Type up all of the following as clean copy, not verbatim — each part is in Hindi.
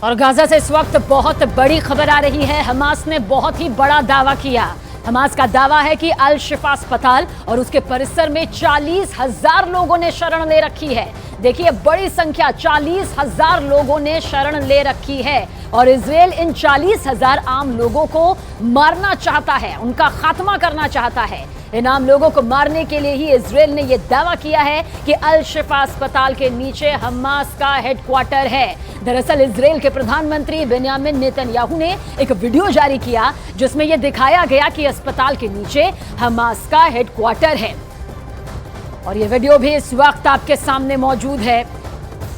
और गाजा से इस वक्त बहुत बड़ी खबर आ रही है। हमास ने बहुत ही बड़ा दावा किया। हमास का दावा है कि अल शिफा अस्पताल और उसके परिसर में 40,000 लोगों ने शरण ले रखी है। देखिए, बड़ी संख्या, 40,000 लोगों ने शरण ले रखी है और इजराइल इन 40,000 आम लोगों को मारना चाहता है, उनका खात्मा करना चाहता है। इन आम लोगों को मारने के लिए ही इजराइल ने यह दावा किया है कि अल शिफा अस्पताल के नीचे हमास का हेडक्वार्टर है। दरअसल इजराइल के प्रधानमंत्री बेंयामिन नेतन्याहू ने एक वीडियो जारी किया जिसमें यह दिखाया गया कि अस्पताल के नीचे हमास का हेडक्वार्टर है और यह वीडियो भी इस वक्त आपके सामने मौजूद है।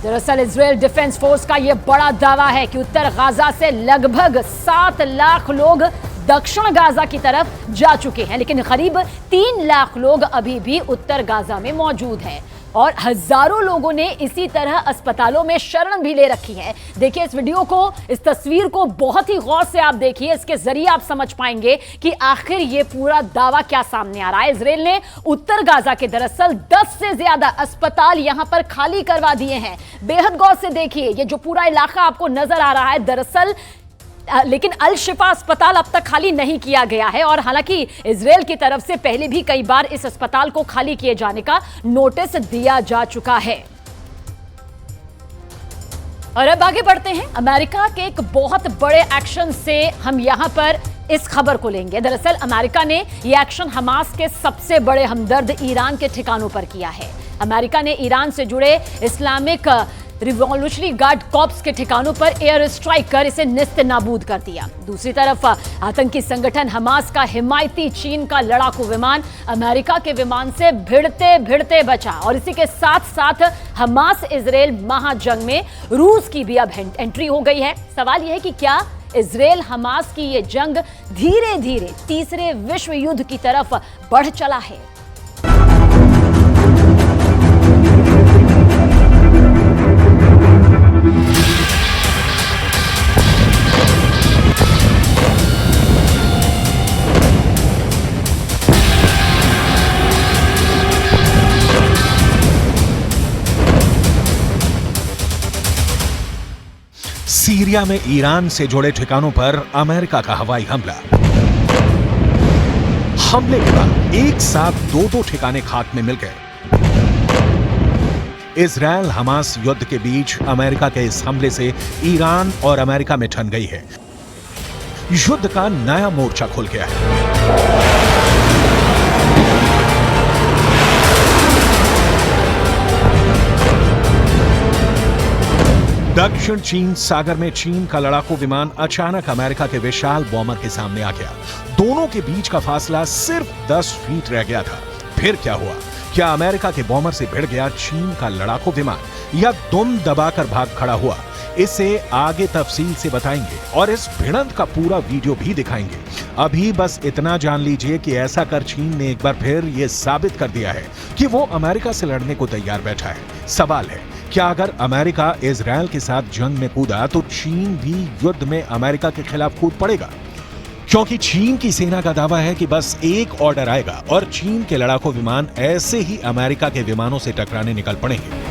दरअसल इजराइल डिफेंस फोर्स का यह बड़ा दावा है कि उत्तर गाजा से लगभग 7 लाख लोग दक्षिण गाजा की तरफ जा चुके हैं, लेकिन करीब 3 लाख लोग अभी भी उत्तर गाजा में मौजूद हैं और हजारों लोगों ने इसी तरह अस्पतालों में शरण भी ले रखी है। देखिए इस वीडियो को, इस तस्वीर को बहुत ही गौर से आप देखिए। इसके जरिए आप समझ पाएंगे कि आखिर ये पूरा दावा क्या सामने आ रहा है। इजराइल ने उत्तर गाजा के दरअसल 10 से ज्यादा अस्पताल यहां पर खाली करवा दिए हैं। बेहद गौर से देखिए, ये जो पूरा इलाका आपको नजर आ रहा है दरअसल, लेकिन अल शिफा अस्पताल अब तक खाली नहीं किया गया है और हालांकि इजराइल की तरफ से पहले भी कई बार इस अस्पताल को खाली किए जाने का नोटिस दिया जा चुका है। और अब आगे बढ़ते हैं। अमेरिका के एक बहुत बड़े एक्शन से हम यहां पर इस खबर को लेंगे। दरअसल अमेरिका ने यह एक्शन हमास के सबसे बड़े हमदर्द ईरान के ठिकानों पर किया है। अमेरिका ने ईरान से जुड़े इस्लामिक रिवॉल्यूशनरी गार्ड कॉर्प्स के ठिकानों पर एयर स्ट्राइक कर इसे निस्त नाबूद कर दिया। दूसरी तरफ आतंकी संगठन हमास का हिमायती चीन का लड़ाकू विमान अमेरिका के विमान से भिड़ते भिड़ते बचा और इसी के साथ साथ हमास इजराइल महाजंग में रूस की भी अब एंट्री हो गई है। सवाल यह है कि क्या इजराइल हमास की ये जंग धीरे धीरे तीसरे विश्व युद्ध की तरफ बढ़ चला है? सीरिया में ईरान से जुड़े ठिकानों पर अमेरिका का हवाई हमला। हमले के बाद एक साथ दो ठिकाने खाक में मिल गए। इजराइल हमास युद्ध के बीच अमेरिका के इस हमले से ईरान और अमेरिका में ठन गई है। युद्ध का नया मोर्चा खुल गया है। दक्षिण चीन सागर में चीन का लड़ाकू विमान अचानक अमेरिका के विशाल बॉम्बर के सामने आ गया। दोनों के बीच का फासला सिर्फ 10 फीट रह गया था। फिर क्या हुआ? क्या अमेरिका के बॉम्बर से भिड़ गया चीन का लड़ाकू विमान या दुम दबाकर भाग खड़ा हुआ? इसे आगे तफसील से बताएंगे और इस भिड़ंत का पूरा वीडियो भी दिखाएंगे। अभी बस इतना जान लीजिए कि ऐसा कर चीन ने एक बार फिर यह साबित कर दिया है कि वो अमेरिका से लड़ने को तैयार बैठा है। सवाल है, क्या अगर अमेरिका इजराइल के साथ जंग में कूदा तो चीन भी युद्ध में अमेरिका के खिलाफ कूद पड़ेगा? क्योंकि चीन की सेना का दावा है कि बस एक ऑर्डर आएगा और चीन के लड़ाकू विमान ऐसे ही अमेरिका के विमानों से टकराने निकल पड़ेंगे।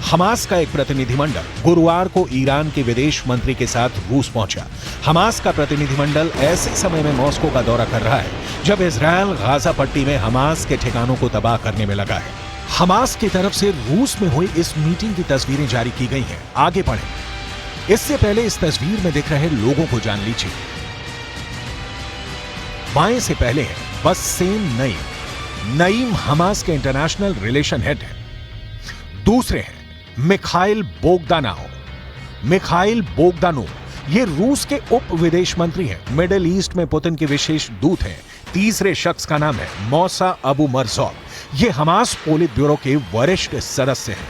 हमास का एक प्रतिनिधिमंडल गुरुवार को ईरान के विदेश मंत्री के साथ रूस पहुंचा। हमास का प्रतिनिधिमंडल ऐसे समय में मॉस्को का दौरा कर रहा है जब इजराइल गाजा पट्टी में हमास के ठिकानों को तबाह करने में लगा है। हमास की तरफ से रूस में हुई इस मीटिंग की तस्वीरें जारी की गई हैं। आगे पढ़ें। इससे पहले इस तस्वीर में दिख रहे लोगों को जान लीजिए। बाएं से पहले है बस्सेम नईम। नईम हमास के इंटरनेशनल रिलेशन हेड है। दूसरे हैं मिखाइल बोगदानोव। मिखाइल बोगदानोव ये रूस के उप विदेश मंत्री हैं। मिडिल ईस्ट में पुतिन के विशेष दूत हैं। तीसरे शख्स का नाम है मौसा अबू मरजौक। ये हमास पोलित ब्यूरो के वरिष्ठ सदस्य हैं।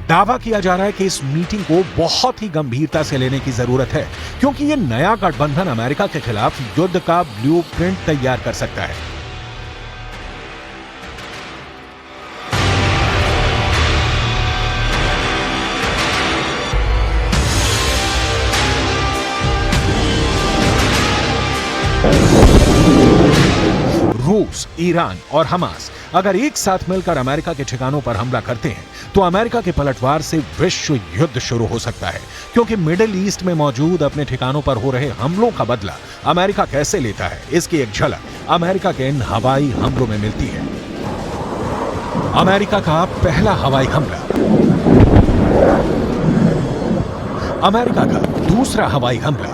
दावा किया जा रहा है कि इस मीटिंग को बहुत ही गंभीरता से लेने की जरूरत है क्योंकि यह नया गठबंधन अमेरिका के खिलाफ युद्ध का ब्लूप्रिंट तैयार कर सकता है। रूस, ईरान और हमास अगर एक साथ मिलकर अमेरिका के ठिकानों पर हमला करते हैं तो अमेरिका के पलटवार से विश्व युद्ध शुरू हो सकता है, क्योंकि मिडिल ईस्ट में मौजूद अपने ठिकानों पर हो रहे हमलों का बदला अमेरिका कैसे लेता है, इसकी एक झलक अमेरिका के इन हवाई हमलों में मिलती है। अमेरिका का पहला हवाई हमला, अमेरिका का दूसरा हवाई हमला,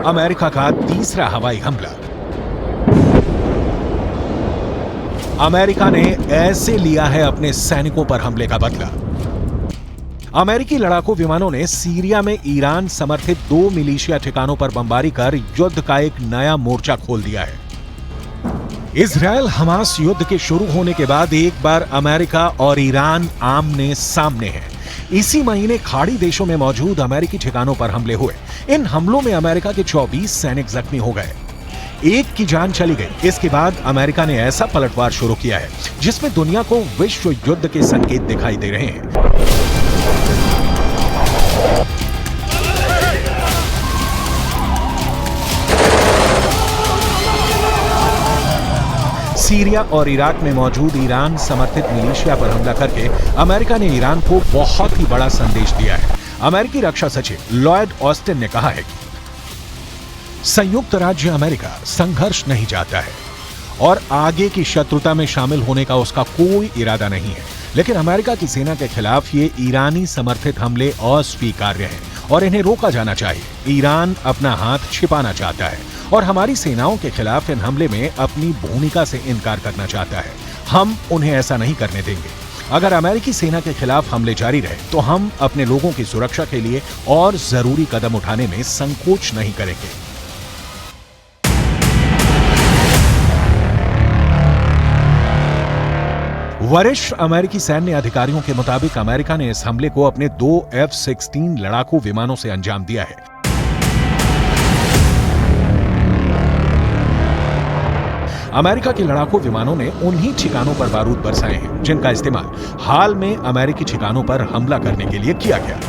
अमेरिका का तीसरा हवाई हमला। अमेरिका ने ऐसे लिया है अपने सैनिकों पर हमले का बदला। अमेरिकी लड़ाकू विमानों ने सीरिया में ईरान समर्थित 2 मिलिशिया ठिकानों पर बमबारी कर युद्ध का एक नया मोर्चा खोल दिया है। इजरायल हमास युद्ध के शुरू होने के बाद एक बार अमेरिका और ईरान आमने सामने हैं। इसी महीने खाड़ी देशों में मौजूद अमेरिकी ठिकानों पर हमले हुए। इन हमलों में अमेरिका के 24 सैनिक जख्मी हो गए, एक की जान चली गई। इसके बाद अमेरिका ने ऐसा पलटवार शुरू किया है जिसमें दुनिया को विश्व युद्ध के संकेत दिखाई दे रहे हैं। सीरिया और इराक में मौजूद ईरान समर्थित मिलिशिया पर हमला करके अमेरिका ने ईरान को बहुत ही बड़ा संदेश दिया है। अमेरिकी रक्षा सचिव लॉयड ऑस्टिन ने कहा है कि संयुक्त राज्य अमेरिका संघर्ष नहीं चाहता है और आगे की शत्रुता में शामिल होने का उसका कोई इरादा नहीं है, लेकिन अमेरिका की सेना के खिलाफ ये ईरानी समर्थित हमले अस्वीकार्य हैं और इन्हें रोका जाना चाहिए। ईरान अपना हाथ छिपाना चाहता है और हमारी सेनाओं के खिलाफ इन हमले में अपनी भूमिका से इनकार करना चाहता है। हम उन्हें ऐसा नहीं करने देंगे। अगर अमेरिकी सेना के खिलाफ हमले जारी रहे तो हम अपने लोगों की सुरक्षा के लिए और जरूरी कदम उठाने में संकोच नहीं करेंगे। वरिष्ठ अमेरिकी सैन्य अधिकारियों के मुताबिक अमेरिका ने इस हमले को अपने 2 F-16 लड़ाकू विमानों से अंजाम दिया है। अमेरिका के लड़ाकू विमानों ने उन्हीं ठिकानों पर बारूद बरसाए हैं जिनका इस्तेमाल हाल में अमेरिकी ठिकानों पर हमला करने के लिए किया गया।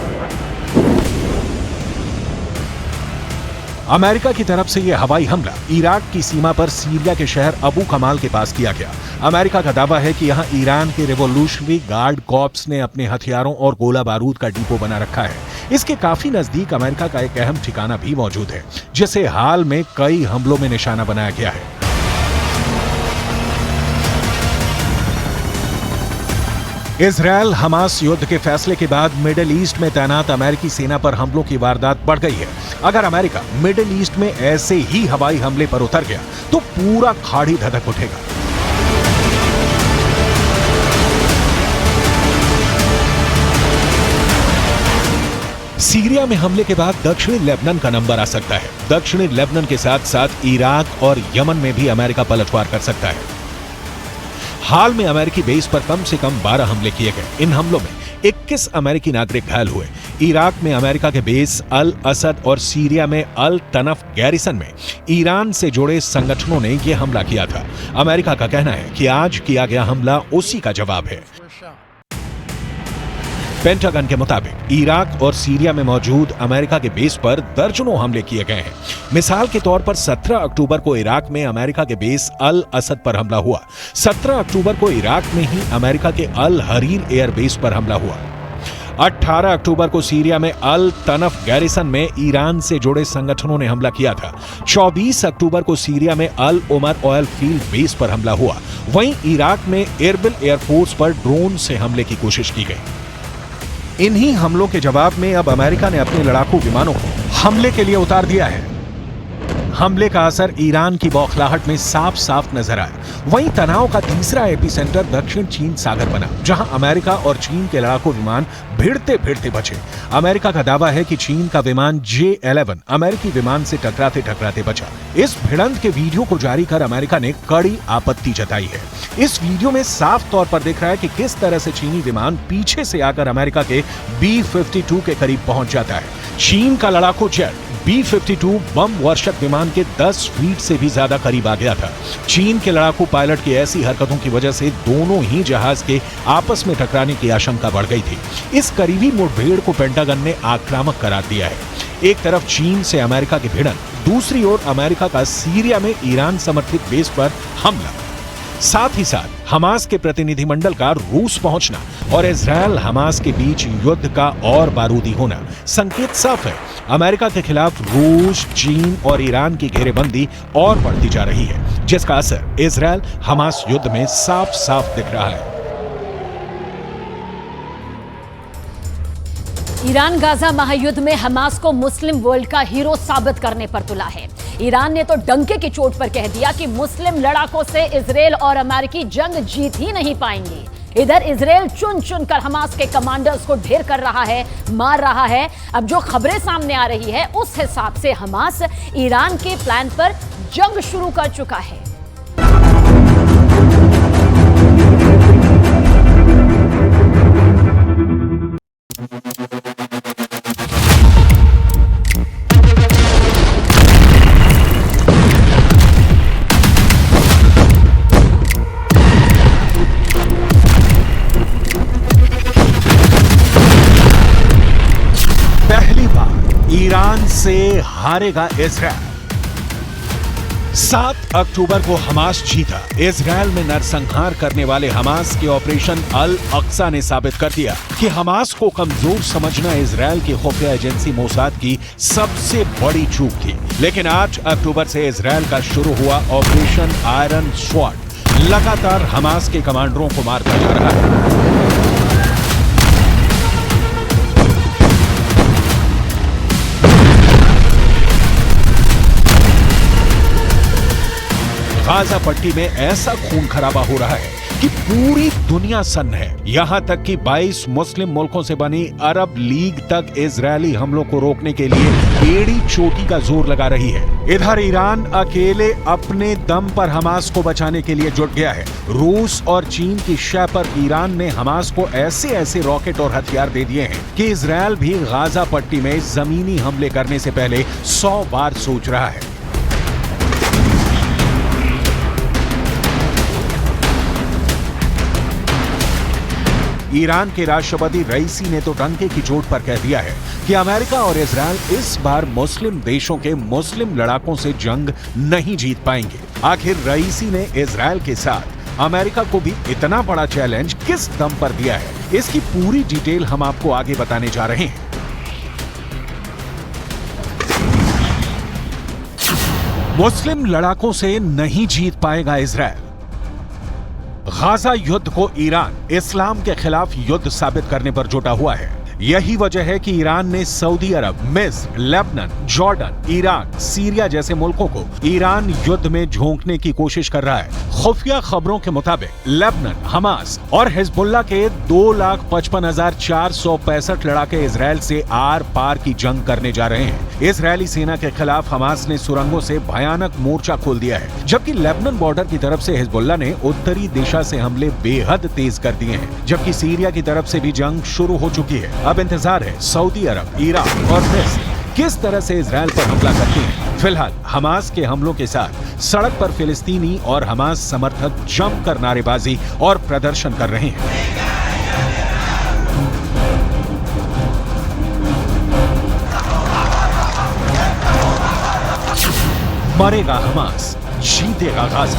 अमेरिका की तरफ से यह हवाई हमला इराक की सीमा पर सीरिया के शहर अबू कमाल के पास किया गया। अमेरिका का दावा है कि यहां ईरान के रिवॉल्यूशनरी गार्ड कॉर्प्स ने अपने हथियारों और गोला बारूद का डिपो बना रखा है। इसके काफी नजदीक अमेरिका का एक अहम ठिकाना भी मौजूद है जिसे हाल में कई हमलों में निशाना बनाया गया है। इजरायल हमास युद्ध के फैसले के बाद मिडिल ईस्ट में तैनात अमेरिकी सेना पर हमलों की वारदात बढ़ गई है। अगर अमेरिका मिडिल ईस्ट में ऐसे ही हवाई हमले पर उतर गया तो पूरा खाड़ी धधक उठेगा। सीरिया में हमले के बाद दक्षिणी लेबनान का नंबर आ सकता है। दक्षिणी लेबनान के साथ साथ इराक और यमन में भी अमेरिका पलटवार कर सकता है। हाल में अमेरिकी बेस पर कम से कम 12 हमले किए गए। इन हमलों में 21 अमेरिकी नागरिक घायल हुए। इराक में अमेरिका के बेस अल असद और सीरिया में अल तनफ गैरिसन में ईरान से जुड़े संगठनों ने यह हमला किया था। अमेरिका का कहना है कि आज किया गया हमला उसी का जवाब है। पेंटागन के मुताबिक इराक और सीरिया में मौजूद अमेरिका के बेस पर दर्जनों हमले किए गए हैं। मिसाल के तौर पर 17 अक्टूबर को इराक में अमेरिका के बेस अल असद पर हमला हुआ। 17 अक्टूबर को इराक में ही अमेरिका के अल हरीर एयर बेस पर हमला हुआ। 18 अक्टूबर को सीरिया में अल तनफ गैरिसन में ईरान से जुड़े संगठनों ने हमला किया था। 24 अक्टूबर को सीरिया में अल उमर ऑयल फील्ड बेस पर हमला हुआ। वहीं इराक में एरबिल एयरफोर्स पर ड्रोन से हमले की कोशिश की गई। इन्हीं हमलों के जवाब में अब अमेरिका ने अपने लड़ाकू विमानों को हमले के लिए उतार दिया है। हमले का असर ईरान की बौखलाहट में साफ साफ नजर आया। वहीं तनाव का तीसरा एपिसेंटर दक्षिण चीन सागर बना, जहां अमेरिका और चीन के लड़ाकू विमान भिड़ते भिड़ते बचे। अमेरिका का दावा है कि चीन का विमान J-11 अमेरिकी विमान से टकराते टकराते बचा। इस भिड़ंत के वीडियो को जारी कर अमेरिका ने कड़ी आपत्ति जताई है। इस वीडियो में साफ तौर पर दिख रहा है कि किस तरह से चीनी विमान पीछे से आकर अमेरिका के B-52 के करीब पहुंच जाता है। चीन का लड़ाकू जेट B-52 बम वर्षक विमान के 10 फीट से भी ज्यादा करीब आ गया था। चीन के लड़ाकू पायलट की ऐसी हरकतों की वजह से दोनों ही जहाज के आपस में टकराने की आशंका बढ़ गई थी। इस करीबी मुठभेड़ को पेंटागन ने आक्रामक करार दिया है। एक तरफ चीन से अमेरिका की भिड़ंत, दूसरी ओर अमेरिका का सीरिया में ईरान समर्थित बेस पर हमला। साथ ही साथ हमास के प्रतिनिधिमंडल का रूस पहुंचना और इजरायल हमास के बीच युद्ध का और बारूदी होना संकेत साफ है। अमेरिका के खिलाफ रूस, चीन और ईरान की घेरेबंदी और बढ़ती जा रही है, जिसका असर इजरायल हमास युद्ध में साफ साफ दिख रहा है। ईरान गाजा महायुद्ध में हमास को मुस्लिम वर्ल्ड का हीरो साबित करने पर तुला है। ईरान ने तो डंके की चोट पर कह दिया कि मुस्लिम लड़ाकों से इजरायल और अमेरिकी जंग जीत ही नहीं पाएंगे। इधर इजरायल चुन चुन कर हमास के कमांडर्स को ढेर कर रहा है, मार रहा है। अब जो खबरें सामने आ रही है उस हिसाब से हमास ईरान के प्लान पर जंग शुरू कर चुका है। ईरान से हारेगा इजरायल। 7 अक्टूबर को हमास जीता। इजरायल में नरसंहार करने वाले हमास के ऑपरेशन अल अक्सा ने साबित कर दिया कि हमास को कमजोर समझना इजरायल की खुफिया एजेंसी मोसाद की सबसे बड़ी चूक थी। लेकिन 8 अक्टूबर से इजरायल का शुरू हुआ ऑपरेशन आयरन स्वॉर्ड लगातार हमास के कमांडरों को मारता जा रहा है। गाजा पट्टी में ऐसा खून खराबा हो रहा है कि पूरी दुनिया सन्न है। यहां तक कि 22 मुस्लिम मुल्कों से बनी अरब लीग तक इजरायली हमलों को रोकने के लिए एड़ी चोटी का जोर लगा रही है। इधर ईरान अकेले अपने दम पर हमास को बचाने के लिए जुट गया है। रूस और चीन की शय पर ईरान ने हमास को ऐसे ऐसे रॉकेट और हथियार दे दिए हैं कि इजरायल भी गाजा पट्टी में जमीनी हमले करने से पहले 100 बार सोच रहा है। ईरान के राष्ट्रपति रईसी ने तो डंके की चोट पर कह दिया है कि अमेरिका और इजरायल इस बार मुस्लिम देशों के मुस्लिम लड़ाकों से जंग नहीं जीत पाएंगे। आखिर रईसी ने इजरायल के साथ अमेरिका को भी इतना बड़ा चैलेंज किस दम पर दिया है, इसकी पूरी डिटेल हम आपको आगे बताने जा रहे हैं। मुस्लिम लड़ाकों से नहीं जीत पाएगा इजरायल। गाजा युद्ध को ईरान इस्लाम के खिलाफ युद्ध साबित करने पर जुटा हुआ है। यही वजह है कि ईरान ने सऊदी अरब, मिस्र, लेबनान, जॉर्डन, इराक, सीरिया जैसे मुल्कों को ईरान युद्ध में झोंकने की कोशिश कर रहा है। खुफिया खबरों के मुताबिक लेबनान, हमास और हिजबुल्लाह के 2,55,465 लड़ाके इजरायल से आर पार की जंग करने जा रहे हैं। इजरायली सेना के खिलाफ हमास ने सुरंगों से भयानक मोर्चा खोल दिया है, जबकि लेबनान बॉर्डर की तरफ से हिजबुल्लाह ने उत्तरी दिशा से हमले बेहद तेज कर दिए हैं। जबकि सीरिया की तरफ से भी जंग शुरू हो चुकी है। अब इंतजार है सऊदी अरब, इराक और मिस्र किस तरह से इजरायल पर हमला करते हैं। फिलहाल हमास के हमलों के साथ सड़क पर फिलिस्तीनी और हमास समर्थक जमकर नारेबाजी और प्रदर्शन कर रहे हैं। मरेगा हमास, जीतेगा गाजा।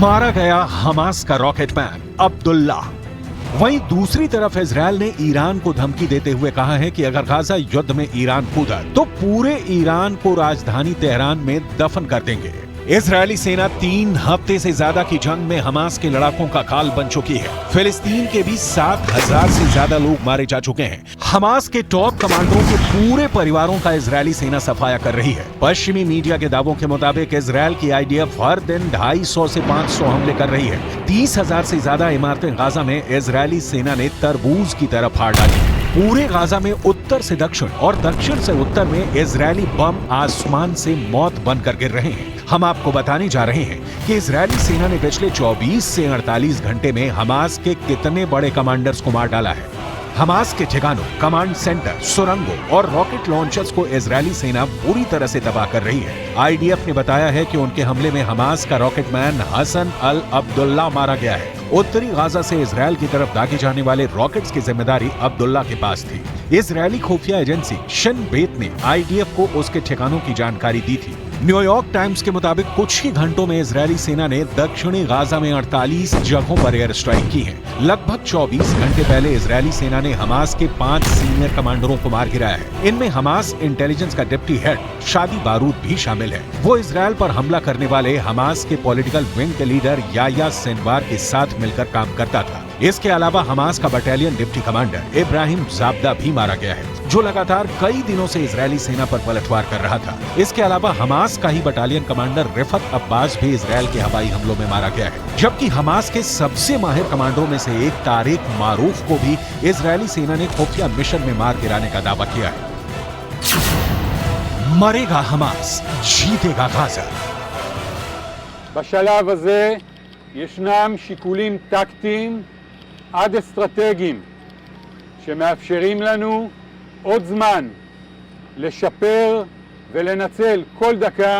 मारा गया हमास का रॉकेटमैन अब्दुल्ला। वहीं दूसरी तरफ इजरायल ने ईरान को धमकी देते हुए कहा है कि अगर गाजा युद्ध में ईरान कूदा तो पूरे ईरान को राजधानी तेहरान में दफन कर देंगे। इजरायली सेना 3 हफ्ते से ज्यादा की जंग में हमास के लड़ाकों का काल बन चुकी है। फिलिस्तीन के भी 7,000 से ज्यादा लोग मारे जा चुके हैं। हमास के टॉप कमांडरों के पूरे परिवारों का इजरायली सेना सफाया कर रही है। पश्चिमी मीडिया के दावों के मुताबिक इजरायल की आईडीएफ हर दिन 250 से 500 हमले कर रही है। 30,000 से ज्यादा इमारतें गाजा में इजरायली सेना ने तरबूज की तरह फाड़ डाली। पूरे गाजा में उत्तर से दक्षिण और दक्षिण से उत्तर में इजरायली बम आसमान से मौत बनकर गिर रहे हैं। हम आपको बताने जा रहे हैं कि इजरायली सेना ने पिछले 24 से 48 घंटे में हमास के कितने बड़े कमांडर्स को मार डाला है। हमास के ठिकानों, कमांड सेंटर, सुरंगों और रॉकेट लॉन्चर्स को इजरायली सेना पूरी तरह से तबाह कर रही है। आईडीएफ ने बताया है कि उनके हमले में हमास का रॉकेटमैन हसन अल अब्दुल्ला मारा गया है। उत्तरी गाजा से इजरायल की तरफ दागे जाने वाले रॉकेट्स की जिम्मेदारी अब्दुल्ला के पास थी। इजरायली खुफिया एजेंसी शन बेत ने आईडीएफ को उसके ठिकानों की जानकारी दी थी। न्यूयॉर्क टाइम्स के मुताबिक कुछ ही घंटों में इजरायली सेना ने दक्षिणी गाजा में 48 जगहों पर एयर स्ट्राइक की है। लगभग 24 घंटे पहले इजरायली सेना ने हमास के 5 सीनियर कमांडरों को मार गिराया है। इनमें हमास इंटेलिजेंस का डिप्टी हेड शादी बारूद भी शामिल है। वो इजरायल पर हमला करने वाले हमास के पॉलिटिकल विंग के लीडर याया सिनवार के साथ मिलकर काम करता था। इसके अलावा हमास का बटालियन डिप्टी कमांडर इब्राहिम जाबदा भी मारा गया है, जो लगातार कई दिनों से इजरायली सेना पर पलटवार कर रहा था। इसके अलावा हमास का ही बटालियन कमांडर रिफत अब्बास भी इजरायल के हवाई हमलों में मारा गया है। जबकि हमास के सबसे माहिर कमांडरों में से एक तारिक मारूफ को भी इजरायली सेना ने खुफिया मिशन में मार गिराने का दावा किया है। मरेगा हमास, जीतेगा गाजा। בשלב הזה ישנם שיקולים טקטיים עד אסטרטגיים שמאפשרים לנו עוד זמן לשפר ולנצל כל דקה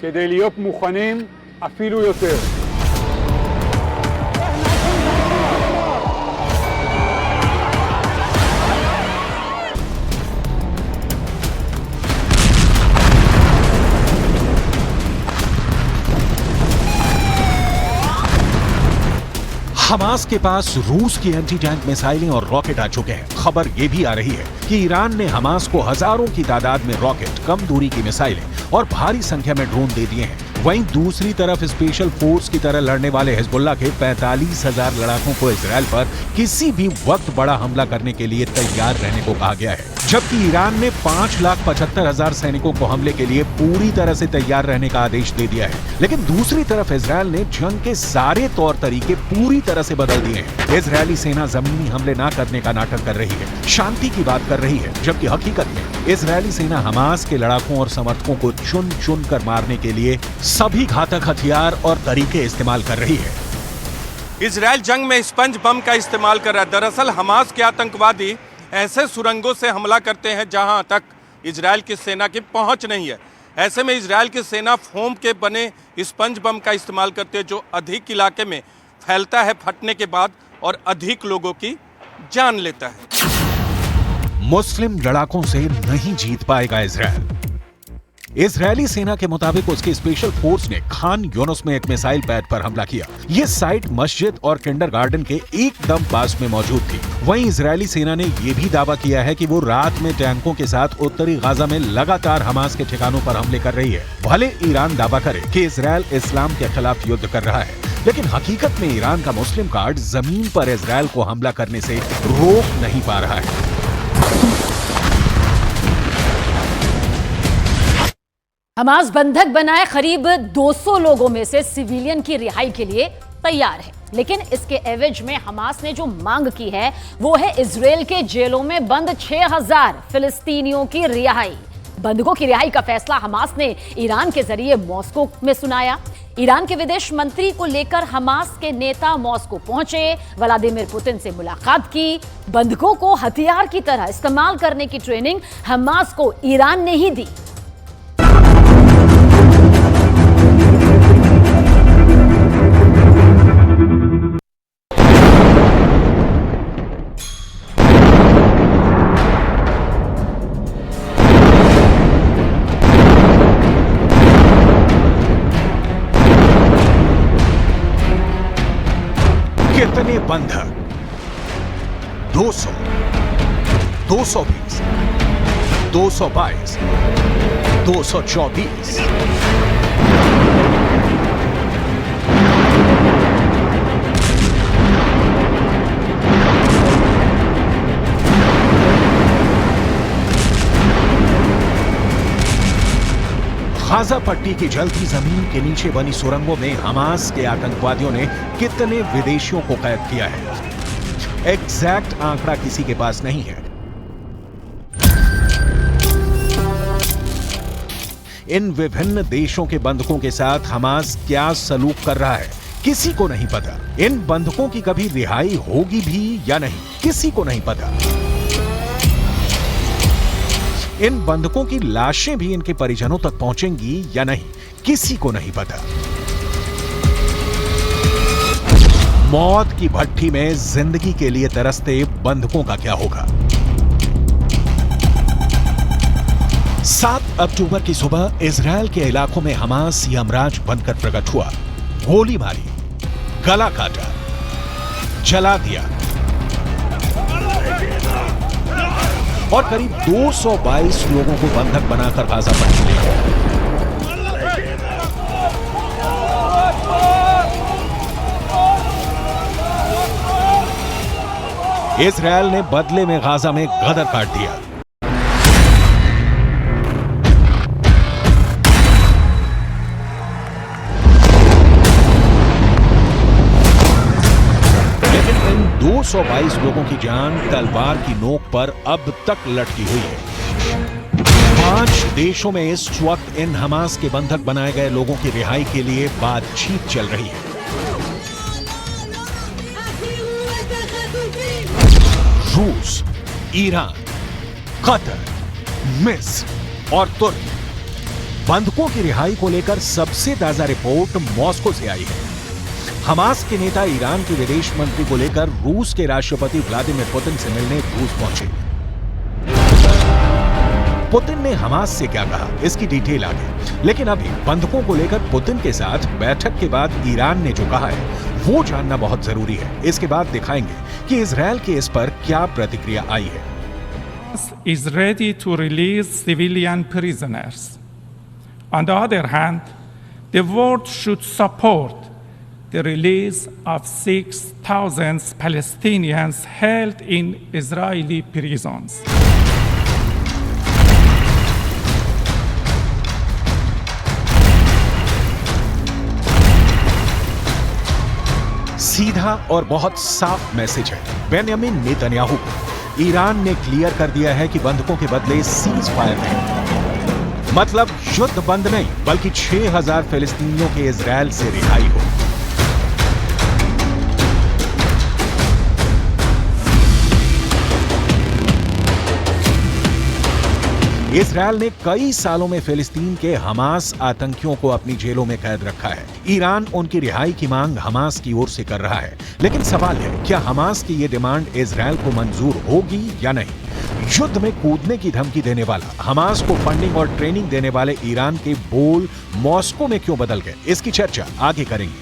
כדי להיות מוכנים אפילו יותר. हमास के पास रूस की एंटी टैंक मिसाइलें और रॉकेट आ चुके हैं। खबर ये भी आ रही है कि ईरान ने हमास को हजारों की तादाद में रॉकेट, कम दूरी की मिसाइलें और भारी संख्या में ड्रोन दे दिए हैं। वहीं दूसरी तरफ स्पेशल फोर्स की तरह लड़ने वाले हिजबुल्लाह के 45,000 लड़ाकों को इजरायल पर किसी भी वक्त बड़ा हमला करने के लिए तैयार रहने को कहा गया है। जबकि ईरान ने 5,75,000 सैनिकों को हमले के लिए पूरी तरह से तैयार रहने का आदेश दे दिया है। लेकिन दूसरी तरफ इजरायल ने जंग के सारे तौर तरीके पूरी तरह से बदल दिए हैं। इजरायली सेना जमीनी हमले न करने का नाटक कर रही है, शांति की बात कर रही है, जबकि हकीकत में इजरायली सेना हमास के लड़ाकों और समर्थकों को चुन चुन कर मारने के लिए सभी घातक हथियार और तरीके इस्तेमाल कर रही है। इजरायल जंग में स्पंज बम का इस्तेमाल कर रहा है। दरअसल हमास के आतंकवादी ऐसे सुरंगों से हमला करते हैं जहां तक इजरायल की सेना की पहुंच नहीं है। ऐसे में इजरायल की सेना फोम के बने स्पंज बम का इस्तेमाल करते हैं, जो अधिक इलाके में फैलता है फटने के बाद और अधिक लोगों की जान लेता है। मुस्लिम लड़ाकों से नहीं जीत पाएगा इजरायल। इजरायली सेना के मुताबिक उसकी स्पेशल फोर्स ने खान यूनुस में एक मिसाइल पैड पर हमला किया। ये साइट मस्जिद और किंडरगार्टन के एकदम पास में मौजूद थी। वहीं इजरायली सेना ने यह भी दावा किया है कि वो रात में टैंकों के साथ उत्तरी गाजा में लगातार हमास के ठिकानों पर हमले कर रही है। भले ईरान दावा करे कि इजरायल इस्लाम के खिलाफ युद्ध कर रहा है, लेकिन हकीकत में ईरान का मुस्लिम कार्ड जमीन पर इजरायल को हमला करने से रोक नहीं पा रहा है। हमास बंधक बनाए करीब 200 लोगों में से सिविलियन की रिहाई के लिए तैयार है, लेकिन इसके एवज में हमास ने जो मांग की है वो है इजरायल के जेलों में बंद 6,000 फिलिस्तीनियों की रिहाई। बंधकों की रिहाई का फैसला हमास ने ईरान के जरिए मॉस्को में सुनाया। ईरान के विदेश मंत्री को लेकर हमास के नेता मॉस्को पहुंचे, व्लादिमीर पुतिन से मुलाकात की। बंधकों को हथियार की तरह इस्तेमाल करने की ट्रेनिंग हमास को ईरान ने ही दी। कितने बंधक? 200, 220, 222, 224। गाजा पट्टी की जलती जमीन के नीचे बनी सुरंगों में हमास के आतंकवादियों ने कितने विदेशियों को कैद किया है, एग्जैक्ट आंकड़ा किसी के पास नहीं है। इन विभिन्न देशों के बंधकों के साथ हमास क्या सलूक कर रहा है, किसी को नहीं पता। इन बंधकों की कभी रिहाई होगी भी या नहीं, किसी को नहीं पता। इन बंधकों की लाशें भी इनके परिजनों तक पहुंचेंगी या नहीं, किसी को नहीं पता। मौत की भट्ठी में जिंदगी के लिए तरसते बंधकों का क्या होगा? 7 अक्टूबर की सुबह इजरायल के इलाकों में हमास यमराज बनकर प्रकट हुआ। गोली मारी, गला काटा, जला दिया और करीब 222 लोगों को बंधक बनाकर गाजा पट्टी ले गया। इजरायल ने बदले में गाजा में गदर काट दिया। लेकिन इन 222 लोगों की जान तलवार की नोक पर अब तक लटकी हुई है। 5 देशों में इस वक्त इन हमास के बंधक बनाए गए लोगों की रिहाई के लिए बातचीत चल रही है। रूस, ईरान, कतर, मिस्र और तुर्की। बंधकों की रिहाई को लेकर सबसे ताजा रिपोर्ट मॉस्को से आई है। हमास के नेता ईरान के विदेश मंत्री को लेकर रूस के राष्ट्रपति व्लादिमीर पुतिन से मिलने रूस पहुंचे। पुतिन ने हमास से क्या कहा, इसकी डिटेल आगे। लेकिन अभी बंधकों को लेकर पुतिन के साथ बैठक के बाद ईरान ने जो कहा है वो जानना बहुत जरूरी है। इसके बाद दिखाएंगे कि इजरायल की इस पर क्या प्रतिक्रिया आई है। is ready to release civilian prisoners. On the other hand, the world should support the release of 6,000 Palestinians held in Israeli prisons. सीधा और बहुत साफ मैसेज है बेंयामिन नेतन्याहू को। ईरान ने क्लियर कर दिया है कि बंधकों के बदले सीज फायर नहीं, मतलब युद्ध बंद नहीं, बल्कि 6,000 फिलिस्तीनियों के इजरायल से रिहाई हो। इजरायल ने कई सालों में फिलिस्तीन के हमास आतंकियों को अपनी जेलों में कैद रखा है। ईरान उनकी रिहाई की मांग हमास की ओर से कर रहा है। लेकिन सवाल है, क्या हमास की ये डिमांड इजरायल को मंजूर होगी या नहीं? युद्ध में कूदने की धमकी देने वाला, हमास को फंडिंग और ट्रेनिंग देने वाले ईरान के बोल मॉस्को में क्यों बदल गए, इसकी चर्चा आगे करेंगे।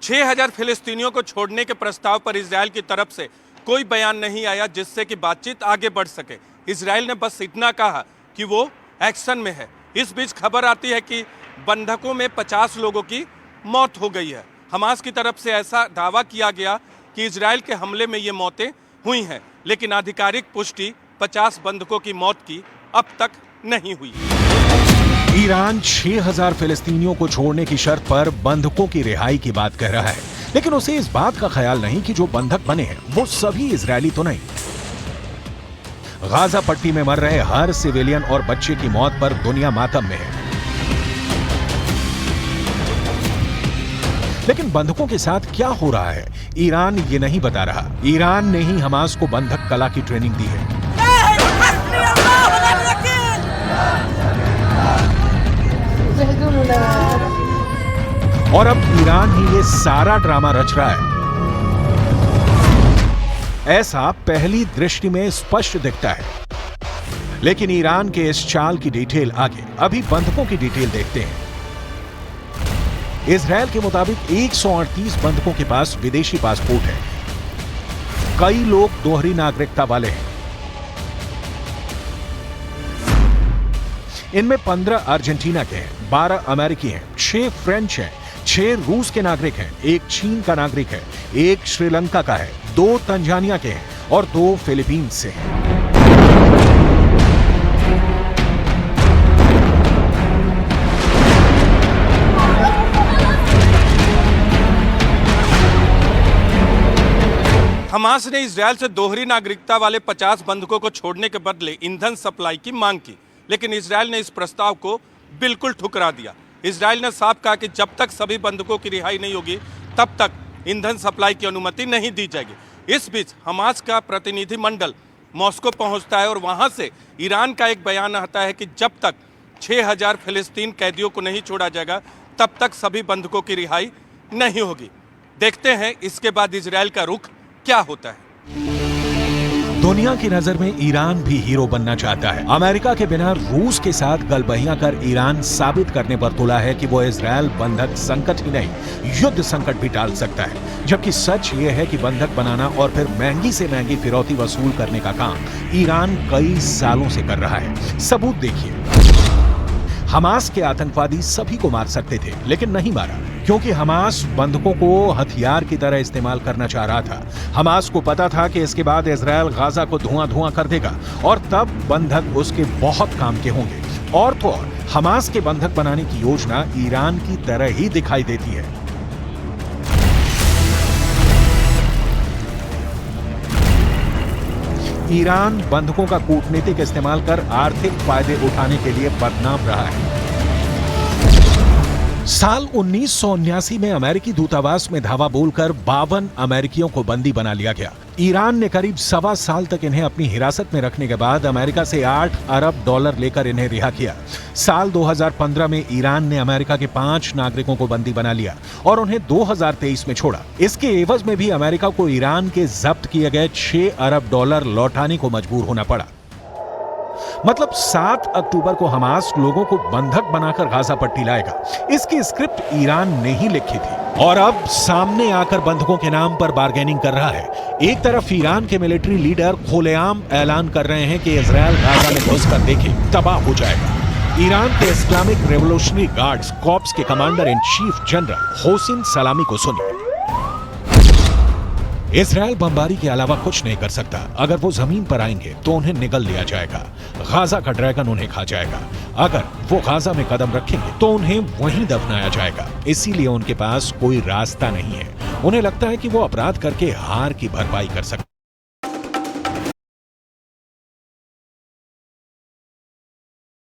6,000 फिलिस्तीनियों को छोड़ने के प्रस्ताव पर इजरायल की तरफ से कोई बयान नहीं आया जिससे कि बातचीत आगे बढ़ सके। इजरायल ने बस इतना कहा कि वो एक्शन में है। इस बीच खबर आती है कि बंधकों में 50 लोगों की मौत हो गई है। हमास की तरफ से ऐसा दावा किया गया कि इजरायल के हमले में ये मौतें हुई हैं, लेकिन आधिकारिक पुष्टि 50 बंधकों की मौत की अब तक नहीं हुई। ईरान 6,000 फिलिस्तीनियों को छोड़ने की शर्त पर बंधकों की रिहाई की बात कह रहा है, लेकिन उसे इस बात का ख्याल नहीं कि जो बंधक बने हैं वो सभी इजरायली तो नहीं। गाजा पट्टी में मर रहे हर सिविलियन और बच्चे की मौत पर दुनिया मातम में है। लेकिन बंधकों के साथ क्या हो रहा है, ईरान ये नहीं बता रहा। ईरान ने ही हमास को बंधक कला की ट्रेनिंग दी है। और अब ईरान ही ये सारा ड्रामा रच रहा है। ऐसा पहली दृष्टि में स्पष्ट दिखता है, लेकिन ईरान के इस चाल की डिटेल आगे। अभी बंधकों की डिटेल देखते हैं। इजरायल के मुताबिक 138 बंधकों के पास विदेशी पासपोर्ट है। कई लोग दोहरी नागरिकता वाले हैं। इनमें 15 अर्जेंटीना के हैं, 12 अमेरिकी हैं, 6 फ्रेंच हैं, 6 रूस के नागरिक हैं, 1 चीन का नागरिक है, 1 श्रीलंका का है, 2 तंजानिया के हैं और 2 फिलीपींस से हैं। हमास ने इजरायल से दोहरी नागरिकता वाले 50 बंधकों को छोड़ने के बदले ईंधन सप्लाई की मांग की, लेकिन इजरायल ने इस प्रस्ताव को बिल्कुल ठुकरा दिया। इजरायल ने साफ कहा कि जब तक सभी बंधकों की रिहाई नहीं होगी तब तक ईंधन सप्लाई की अनुमति नहीं दी जाएगी। इस बीच हमास का प्रतिनिधिमंडल मॉस्को पहुंचता है और वहां से ईरान का एक बयान आता है कि जब तक 6000 फिलिस्तीन कैदियों को नहीं छोड़ा जाएगा तब तक सभी बंधकों की रिहाई नहीं होगी। देखते हैं इसके बाद इजरायल का रुख क्या होता है। दुनिया की नजर में ईरान भी हीरो बनना चाहता है। अमेरिका के बिना रूस के साथ गलबहियां कर ईरान साबित करने पर तुला है कि वो इजरायल बंधक संकट ही नहीं, युद्ध संकट भी टाल सकता है। जबकि सच ये है कि बंधक बनाना और फिर महंगी से महंगी फिरौती वसूल करने का काम ईरान कई सालों से कर रहा है। सबूत देखिए। हमास के आतंकवादी सभी को मार सकते थे, लेकिन नहीं मारा, क्योंकि हमास बंधकों को हथियार की तरह इस्तेमाल करना चाह रहा था। हमास को पता था कि इसके बाद इजरायल गाजा को धुआं-धुआं कर देगा और तब बंधक उसके बहुत काम के होंगे। और तो और हमास के बंधक बनाने की योजना ईरान की तरह ही दिखाई देती है। ईरान बंधकों का कूटनीतिक इस्तेमाल कर आर्थिक फायदे उठाने के लिए बदनाम रहा है। साल 1979 में अमेरिकी दूतावास में धावा बोलकर 52 अमेरिकियों को बंदी बना लिया गया। ईरान ने करीब 1.25 साल तक इन्हें अपनी हिरासत में रखने के बाद अमेरिका से $8 अरब लेकर इन्हें रिहा किया। साल 2015 में ईरान ने अमेरिका के 5 नागरिकों को बंदी बना लिया और उन्हें 2023 में छोड़ा। इसके एवज में भी अमेरिका को ईरान के जब्त किए गए $6 अरब लौटाने को मजबूर होना पड़ा। मतलब 7 अक्टूबर को हमास लोगों को बंधक बनाकर गाजा पट्टी लाएगा। इसकी स्क्रिप्ट ईरान ने ही लिखी थी और अब सामने आकर बंधकों के नाम पर बार्गेनिंग कर रहा है। एक तरफ ईरान के मिलिट्री लीडर खुलेआम ऐलान कर रहे हैं कि इजरायल गाजा में घुसकर देखे तबाह हो जाएगा। ईरान के इस्लामिक रेवोल्यूशनरी गार्ड्स कॉर्प्स के commander in chief general Hossain सलामी को सुनिए। इजरायल बमबारी के अलावा कुछ नहीं कर सकता। अगर वो जमीन पर आएंगे तो उन्हें निगल लिया जाएगा। गाजा का ड्रैगन उन्हें खा जाएगा। अगर वो गाजा में कदम रखेंगे तो उन्हें वहीं दफनाया जाएगा। इसीलिए उनके पास कोई रास्ता नहीं है। उन्हें लगता है कि वो अपराध करके हार की भरपाई कर सकते।